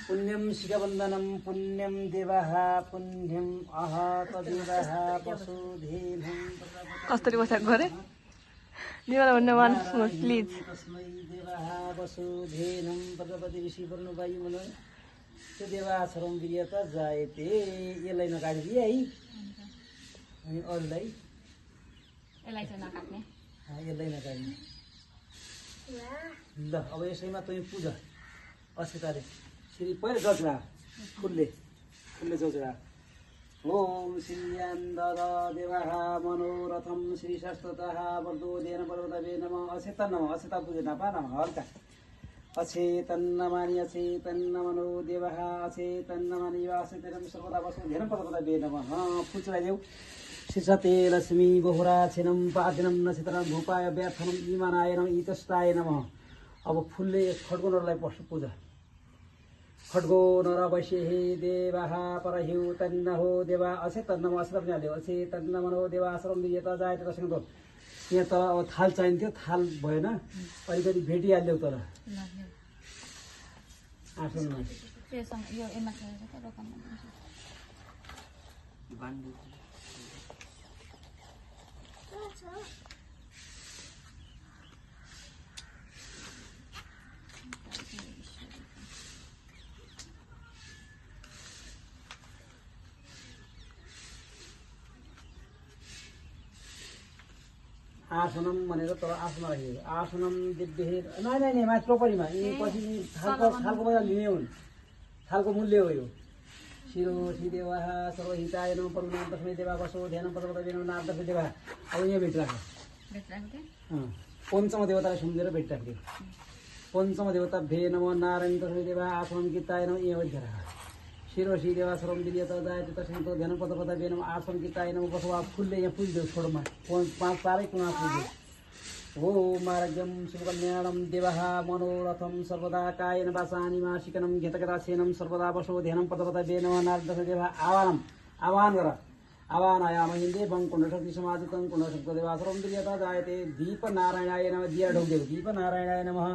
पुण्यम शिखबन्धनम पुण्यम देवाः पुण्यम अह तदेवाः वसुधेनं कसरी बसेको गरे निवाला भन्ने मान प्लिज तस्मै देवाः वसुधेनं प्रजापति ऋषि वर्ण वायु मन त्यो देवा सर्वम वीर्यत जायते यसलाई नकाटिदिए है अनि अरूलाई यसलाई चाहिँ नकाट्ने यसलाई नकाट्ने ल अब यसैमा तँ पूजा अक्षताले श्री पहिलो जजरा फुलले जजरा ओम श्रीयान्दर देवाः मनोरथम श्री शास्त्रतः वर्धोदेन पर्वतवे नमः अचेतन नमः अचेता पूजा नपा नमः हल्का अचेतन्नमानि अचेतन्नमनो देवः अचेतन्नमानि वासेतनं सर्वदा वसो ध्यानं पर्वतवे नमः फुल चलाइदेऊ शिषते लक्ष्मी बहुरा छिनं पादिनं नक्षत्रं भूपाय व्याथनं इमानाय नमः इतस्ताय नमः अब फुलले खड्गोनरलाई पर्छ पूजा खड्गो नर वैश्ये देवाः परहिउ तन्नहो देवा अचेतन्न नमः अचेतन पनि हाल्यो अचेतन्नमनो देवा सर्वं विजेता जायते दर्शन गर्नु यहाँ त अब थाल चाहिन्थ्यो थाल भएन अलिकति भेटिहाल्यौ तर आसनमा आसनम भनेर तर आसनमा राखेको आसनम दिव्य नै माथि टोपरीमा यी पछि थालको पैसा लिने हुन् थालको मूल्य हो यो शिरो श्रीदेवाः सर्वहिताय नमः परमानन्द तस्मै देवा वसो ध्यानं पर्वतवे नमः नारदस्मै देवा अब यहाँ भेट राख्यो पञ्चम देवतालाई सम्झेर भेट राख्यो पञ्चम देवता भे नमः नारायण तस्मै देवा आसनम गीताय नमः यहाँ भेट राख्यो शिरो श्रीदेवा सर्वं विजेता जायते तस्मै तो ध्यानं पर्वतवे नमः आसनम गीताय नमः बसवा फुलले यहाँ पुजिदेऊ छोडमा पाँच चारै कुना पुजिदेऊ ओ मार्गम शुभकल्याणम देवः मनोरथम सर्वदा कायेन वाचानि मासिकनं घेतगदासेनं सर्वदा वसो ध्यानं पर्वतवे नमः नारदस्मै देवा आवाहन गर आवाहनायामहि देवं कुण्डशक्ति समाजितं कुण्डशक्ति देवा सर्वं विजेता जायते दीप नारायणाय नमः दिया ढोक्देऊ दीप नारायणाय नमः